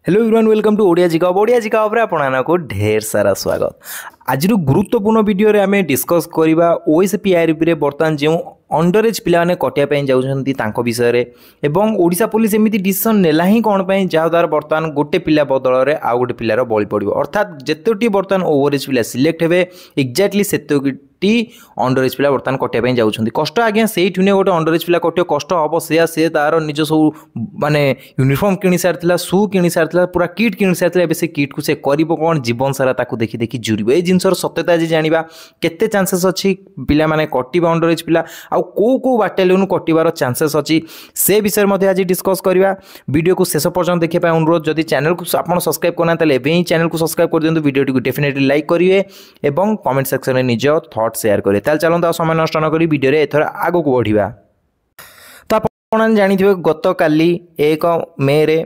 Hello everyone welcome to Odia जिका पर आपको ढेर सारा स्वागत। आज गुरुत्वपूर्ण वीडियो रे आमे डिस्कस करबा ओएसपीआरपी रे बर्तमान जो अंडर एज पिला ने कटिया पे जाउछंती तांको विषय रे एवं ओडिशा पुलिस एमिति डिसीजन नेला ही कोन पे जा द्वारा बर्तमान गोटे पिला बदल रे आ गोटे पिलार बळी पड़िबो अर्थात जेतोटी बर्तमान ओवर एज पिला सिलेक्ट हेबे एक्जेक्टली सेतोटी अंडर एज पिला बर्तमान कटिया पे जाउछंती कष्ट आज्ञा से गोटे अंडर एज पिला कटियो कष्ट हम से तार निज सब माने यूनिफॉर्म किनि सारथिला शू किनि सारथिला पूरा किट किनि सारथिला एबे से किट को से करिवो कोन जीवन सारा ताकू देखि देखि जुरिबो ए जिनसर सत्यता आज जानिबा केते चांसेस अछि पिला माने कटिबा अंडर एज पिला आ को बाटालियन कटिबार चांसेस अछि से विषय मध्ये आज डिस्कस करिबा। वीडियो को शेष पर्यंत देखिया पाए अनुरोध जदि चैनल को आपण सब्सक्राइब करना ताले एबे ही चैनल को सब्सक्राइब कर दियंतु वीडियो को डेफिनेटली लाइक करिवे एवं कमेंट सेक्शन में निज थॉट शेयर करिवे। ताल चलंता समय नष्ट न करी वीडियो रे एथर आगो को बढ़िबा। तो आपण जानिथिबे गत काली 1 मे रे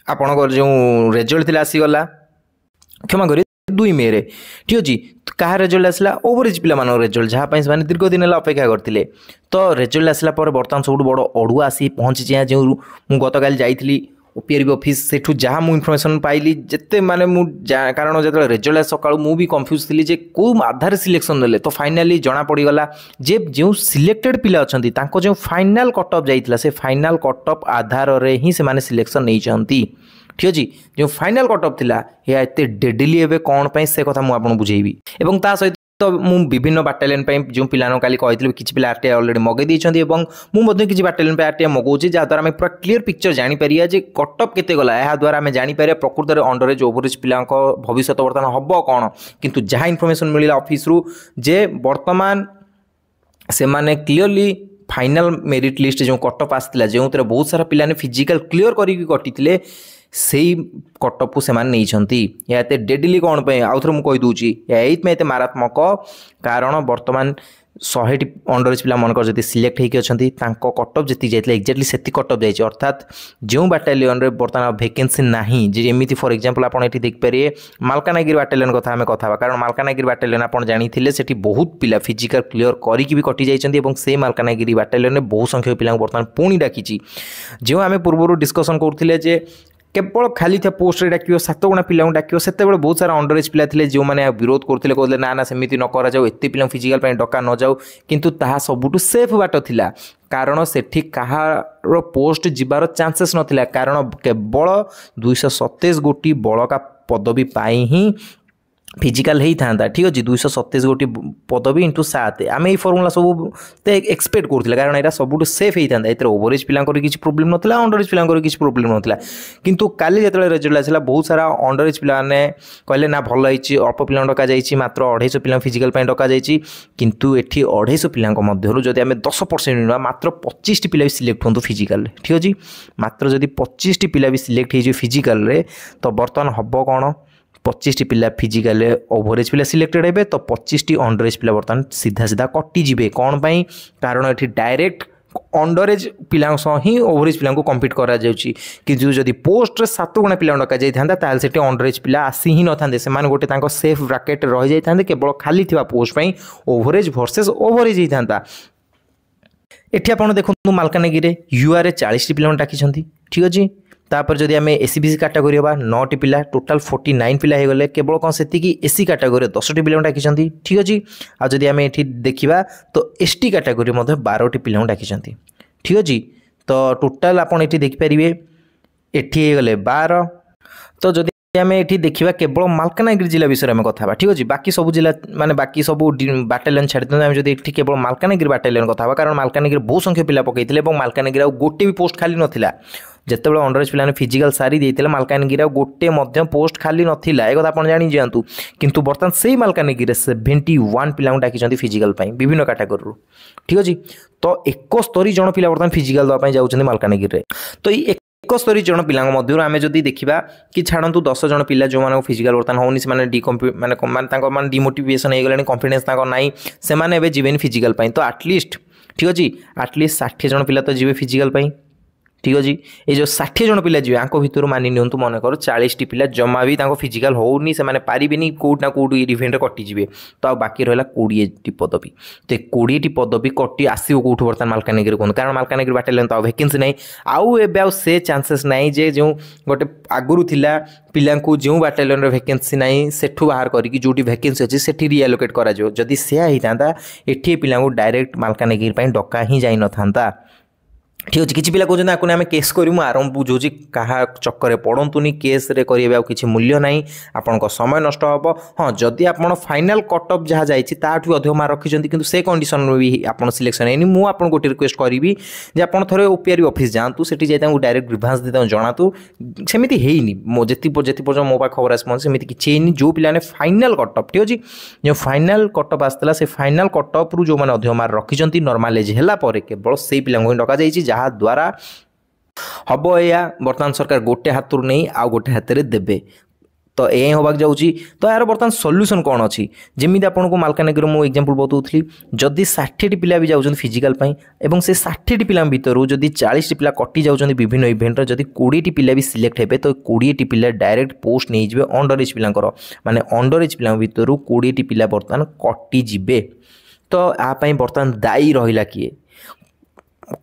आपणकर जो रिजल्ट थिला आसी गला क्षमा करी 2 मे रे ठीक अछि कहा रिजल्ट आसला ओवरेज पिला मान रिजल्ट जहाँ से दीर्घ दिन अपेक्षा करते तो रिजल्ट आसला बर्तमान सब बड़ अड़ुआ आसी पहुँची जो मुझे गत काली जाइली ओपीआरबी ऑफिस सेठू जहाँ मुझे इनफॉरमेशन पाइली जिते माने कारण जो रिजल्ट सका मुझे कंफ्यूज थी जे को आधार सिलेक्शन नेले तो फाइनाली जना पड़गला जे जो सिलेक्टेड पिला अच्छा जो फाइनाल कट ऑफ जाइला से फाइनाल कट ऑफ आधार रे ही से सिलेक्शन नहीं चाहती ठीक अच्छे जो फाइनाल कट ऑफ थिला या एते डेडली एबे कौन पे से कथा मु आपन बुझेबी एवं ता सहित तो मु विभिन्न बाटालियन पे जो पिलानो काली कहितले किछि पिला आरटीआई ऑलरेडी मगे दैछंती एवं मु मध्ये किछि बाटालियन पे आरटीआई मगौछि जा द्वारा हम पूरा क्लियर पिक्चर जानि परिया जे कट ऑफ केते गला या द्वारा हम जानि परिया प्रकृत रे अंडर एज ओवरेज पिलांको भविष्य वर्तमान हबो कोन किंतु जहा इनफॉरमेशन मिलिला ऑफिस रु जे वर्तमान से माने क्लियरली फाइनल मेरिट लिस्ट जो कट ऑफ आसला जो बहुत सारा पिलाने फिजिकल क्लियर करी कटिले से कटअप को से डेडली कौन पे आउ थे मुझे कहीदे ये मारात्मक कारण बर्तमान 100 अंडर एज पिला मनकर जब सिलेक्ट होती अच्छा कटअप जी जाइए एक्जाक्टली से कटअप जाइए अर्थात जो बाटालियन रे बर्तमान वैकेंसी नहीं जमी फॉर एग्जांपल आप देखिए मालकानगिरी बाटालियन कथा आम कथा कारण मालकानगिरी बाटालियन आप जानी से बहुत पिला फिजिकल क्लियर करके भी कटि जाइए से मालकानगिरी बाटालियन में बहु संख्यक पिला बर्तमान पुणी डाकी जो आम पूर्व डिस्कसन करुले केवल खाली था पोस्ट रे डाकियो 7 गुणा पिला डाकियो से बहुत सारा अंडर एज पिला थिले जो माने विरोध करथिले कहले ना ना सेमिति न करा जाऊ एते पिला फिजिकल पे डका न जाऊ किंतु ताहा सबुटु सेफ बाट थिला कारण सेठी कहार पोस्ट जिबार चांसेस नथिला कारण केवल 227 गोटी बड़का पदवी पाई ही फिजिकल ही था ठीक अच्छे 227 गोटी पदवी इंटू 7 आम ये फर्मुला सब एक्सपेक्ट करते कारण यहाँ सब सेफ होता है ओवरेज पिला किसी प्रोब्लेम नाला अंडर एज पिला किसी प्रोब्लेम नाला किंतु काली जो रिजल्ट आसला बहुत सारा अंडर एज पिला कहले ना भल होती अल्प पिला डक जाइए मात्र 250 पिला फिजिकल डक जाइए किंतु एटी 250 पिला जदि आम 10% मात्र 25 पिला भी सिलेक्ट हूँ फिजिकल ठीक अच्छे मात्र जदि 25 पिला भी सिलेक्ट हो फिजिकल तो बर्तमान हम कौन 25 पिला फिजिकल ओवरेज पिला सिलेक्टेड हेबे तो 25 अंडर एज पिला बर्तमान सीधा सीधा कटि जिबे कौन पाई कारण एठी डायरेक्ट अंडर एज पिला ही ओवरेज पिला कम्पीट करा जाउची कि जदि पोस्ट 7 गुणा पिला डका जाई थांदा ताल सेठी अंडर एज पिला आसी ही न थांदे से मान गोटे तांको सेफ ब्रैकेट रह जाई थांदे केवल खाली थिबा पोस्ट पई ओवरेज वर्सेस ओवरेज ही थांदा। एठी आपण देखु मालकानगिरी यूआर 40 पिला डाकी ठीक अछि तापर जदि आम एसीबीसी कैटेगरी होगा 9 पिला टोटाल 49 पिला हो गले केवल कौन से एसी कैटेगरी 10 पिला डाकी ठीक अच्छे आ जदि आम ये देखा तो एसटी कैटेगरी 12 पिला डाकी ठीक अच्छे तो टोटाल आप देखिपारे एटी गले 12 तो जदि आम ये देखा केवल मालकानगिरी जिला विषय में कथा ठीक अच्छे बाकी सब जिला माने बाकी सब बाटालियन छाड़ी दिखाते जब ये केवल मालकानगिरी बाटालियन कथा कारण मालकानगिरी बहुत संख्यक पिला पकई मालकानगिरी गोटे भी पोस्ट खाली नाला जिते अंडर एज पिला फिजिकल सारी देते मालकानगिरी गोटे पोस्ट खाली नाला एक आप जानी जातु किंतु बर्तमान से मालकानगिरी 71 पिला डाकी फिजिकल विभिन्न कैटेगरी ठीक अच्छे तो 71 जन पिला बर्तमान फिजिकल देवाई जाऊँच मालकानगिरी तो ये 71 जन पिला मध्य आम जब देखा कि छाड़ू 10 जन पिला जो मैंने फिजिकल बर्तमान होनी से डिमोटिवेशन हो गला कॉन्फिडेंस ना से जीवन फिजिकल तो आटलिस्ट ठीक अच्छे आटलिस्ट 60 जन पिला तो जी फिजिकल ठीक अच्छे ये जो 60 जन पिला जी भितर मानि नियंतु मनकर 40 टी पिला जमा भी फिजिकाल होनी से पारे कौटना कौट इवेंट कटिजे तो आ बाकी रहा 20 टी पदवी तो 20 टी पदवी कटि आसो कौट बर्तमान मालकानगिरी कहूँ कारण मालकानगिरी बाटालियन तो वैकेंसी ना आउ ए से चांसेस ना जे जो गोटे आगुरी थिला पिला जो बाटालियन वैकेंसी ना सेठू बाहर करके जो वैकेंसी अच्छी से रिएलोकेट करा जदि से होता एटी पिला डायरेक्ट मालकानगिरी डका ही जाई न था ठीक अच्छे किसी पिला कहते हैं आम केस करूँ आरंभ बुझे क्या चक्कर पड़तुनि केस करेंगे किसी मूल्य ना आपण समय नष्ट हम हाँ जदि आप फाइनाल कटअप जहाँ जाइए अधिक मार्क रखिंट कि से कंडीशन भी आप सिलेक्शन है मुझे गोटे रिक्वेस्ट करी जे आप थे ओपीआर ऑफिस जातु से डायरेक्ट ग्रीभांस दे जनातु सेमती है मो जी पर्यटन मो पाख खबर आसमी किसी जो पिलाने फाइनाल कटअप ठीक अच्छे जो फाइनाल कटअप आसला से फाइनाल कटअप रू जो मैंने अधिक मार्क रखिंट नॉर्मल एज है केवल से पिला डक जहाँ द्वारा हम या बर्तमान सरकार गोटे हाथ नहीं आउ गोटे हाथ में देवे तो ये होबाक जाऊँगी तो यार बर्तमान सॉल्यूशन कौन अच्छी जमी आपको मालकानगिरी मुझे एग्जांपल बताऊली जदि 60 टी पिला भी जाऊँ फिजिकाल एवं से 60 टी पिला भितर जदि 40 टी पिला कटि जाऊँ विभिन्न इवेंट जदि 20 टी पिला भी सिलेक्ट हे तो 20 टी पिला डायरेक्ट पोस्ट नहीं जाए अंडर एज पिलांकर माने अंडर एज पिला भितर 20 टी पिला बर्तमान कटिजे तो यापाई बर्तमान दायी रहा किए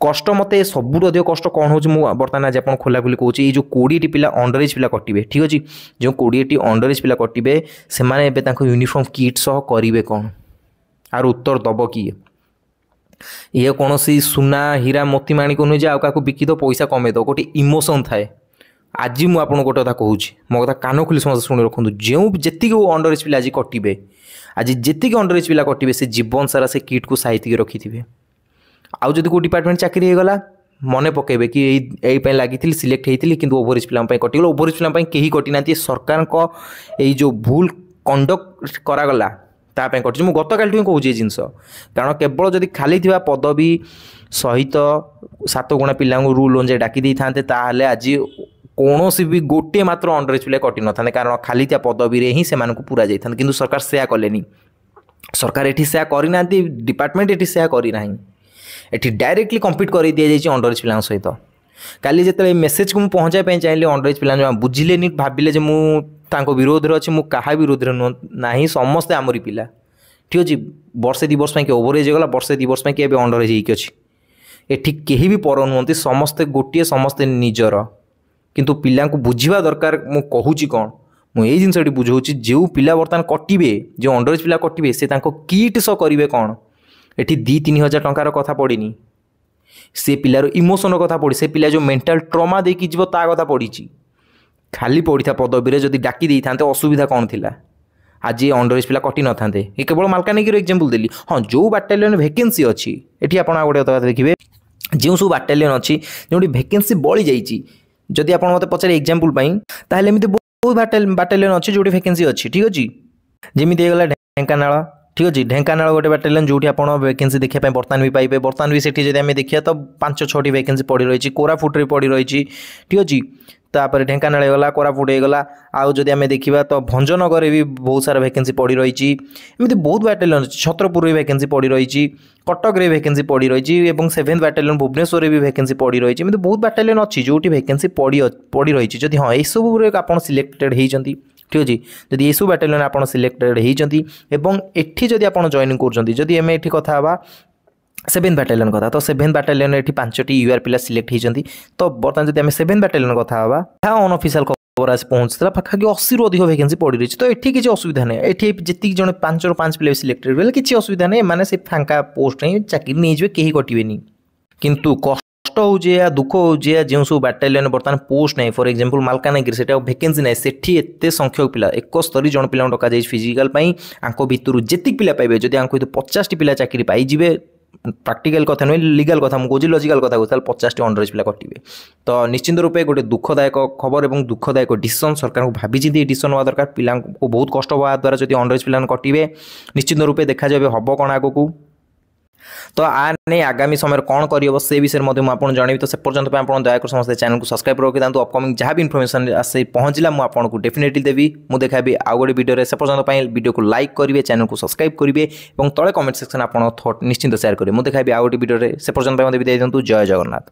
कष्ट मत सबुठ अधिक कष्ट कौन हो बर्तमान आज आप खोलाखोली कहूँ ये जो 20 टी पिला अंडर एज पिला कटे ठीक अच्छे जो 20 टी अंडर एज पिला कटे से यूनिफॉर्म किट सह करेंगे कौन आर उत्तर दब किए ये कौन सुना हीरा मोती माणिक नुहे जे क्या बिकी दो पैसा कमे दो गोटे इमोशन थाए आज मुझे गोटे कथा कहूँ मो कथा कान खोली समस्त शुणी रखु जो जी अंडर एज पिला आज कटे आज जी अंडर एज पिला कटे से जीवन सारा से किट को साइति रखी थे आउ जदि को डिपार्टमेंट चाकरी हो गला मन पकेबे कि यही लगी सिलेक्ट होती कि ओभरएज पिला कटिगला ओभरएज पिला कहीं कटि ना सरकार को यही जो भूल कंडक्ट करागला ताप कटि मुझे गत काली कहूँ ये जिनस कारण केवल जदि खाली थी पदवी सहित 7 गुणा पिला रूल अनुसार डाकी था आज कौन भी गोटे मात्र अंडर एज पिला कटि न था कारण खाली था पदवी ही से पूरा जाता कि सरकार से कले सरकार ये से करना डिपार्टमेंट ये से करना एटी डायरेक्टली कम्पीट कर दि जाए अंडर एज पिला सहित काली जिते मेसेज को मुझे पहुँचाई चाहिए अंडर एज पिला बुझिले भाविले मुझे विरोध में अच्छे क्या विरोध में नुह ना समस्ते आमरी पिला ठीक अच्छे वर्षे 2 वर्ष किए ओभर एज गला वर्षे 2 वर्ष किए अंडर एज अच्छी एटी कहीं भी पर नुहति समस्ते गोटे समस्ते निजर किंतु पिला बुझा दरकार मुझे कहूँ कौन मुझे जिनस बुझाऊँ जो पिला बर्तमान कटे जो अंडर एज पिला कटे से किट सह करेंगे कौन एटी 2-3 हजार टंकार कथा पड़नी से पिलार इमोशन कथा पड़ी से पिला जो मेंटल ट्रमा देकी जीव ता कथा पड़ी खाली पड़ी था पदवी जदि डाकी दे था असुविधा कौन थी आज ये अंडर एज पिला कटि न था ये केवल मालकानगिरी एग्जांपल देली हाँ जो बाटालियन वैकेंसी अच्छी ये आप गोटे कथा देखिए जो सब बाटालियन अच्छी जो वैकेंसी बढ़ी जाइए जदि आप मत पचारे एग्जांपल ताहले एमती बहुत बाटालियन अच्छी जो वैकेंसी अच्छी ठीक अच्छे जमी गला ढेंकानाल ठीक अच्छे ढेंकानाल गोटे बाटालियन जो आप वैकेंसी देखा बर्तमान भी पाइबे बर्तमान भी सेठी जब आम देखिए तो 5-6 वैकेंसी पड़ी रही कोरापुट रे पड़ी रही ठीक अच्छे तापर ढेंकानाल गला कोरापुट गला आउ जदि आम देखा तो भंजनगर भी बहुत सारा वैकेंसी पड़ी रही एमती बहुत बाटालियन छत्रपुर में वैकेंसी पड़ी रही कटक रे वैकेंसी पड़ी रही 7th बाटालियन भुवनेश्वर भी वैकेंसी पड़ी रही एमती बहुत बाटालियन अच्छी जो वैकेंसी पड़ी रही जदि हाँ यह सब आप सिलेक्टेड होती ठीक अच्छे जदि ये सब बाटालियन आप सिलेक्टेड होती एठी जदि आप जॉइन कर एम एठी कथा हवा 7th बाटालियन कथा तो 7th बाटालियन एठी 5टी यूआर पिला सिलेक्ट होती तो बर्तमान जब आम 7th बाटालियन कथा हवा अनऑफिशियल खबर आस पहुँचता पाखापाखि 80 रू अधिक वैकेंसी पड़ी रही तो ये किसी असुविधा नहीं ये जी जन 5 ରୁ 5 पिला सिलेक्टेड हुए किसी असुविधा नहीं मैंने से फांका पोस्ट नहीं चाकरी नहीं जाए कहीं कटे किंतु कष्ट हो दुख हो जो सब बाटालियन बर्तमान पोस्ट नहीं फॉर एग्जांपल मालकानगिरी से वैकेंसी ना सेठी एत संख्यक पिला 71 जन पिला डक जाए फिजिकाल भितर जी पिला पाइबे जब 50 टी पिला चाकरी पाइबे प्रैक्टिकल कथा नुहे लीगल कथा मुझे लॉजिकल कथा कहूँ 50 टी अंडर एज पिला कटे तो निश्चिंत रूपे गोटे दुखदायक खबर और दुखदायक डिसीजन सरकार को भाभी डिसीजन हवा दरकार पिला बहुत कष्ट हवा द्वारा जब अंडर एज पिला कटे निश्चिंत रूपे देखा जाए हम कौन आगू तो नहीं आगामी समय कौन कर से विषय में आपको जनइबी तो से पर्यंत आप दयाकर समस्त चैनल को सब्सक्राइब रखी था अपकमिंग जहाँ भी इनफॉरमेशन आसे पहुँचला मुझे डेफिनेटली देवी मुझे देखाबी आउ गोटे वीडियो से पर्यंत वीडियो को लाइक करेंगे चैनल को सब्सक्राइब करेंगे और तले कमेंट सेक्शन आप निश्चिंत शेयर करेंगे मुझे देखाबी आउ गोटे वीडियो से पर्यंत दे दिंतु जय जगन्नाथ।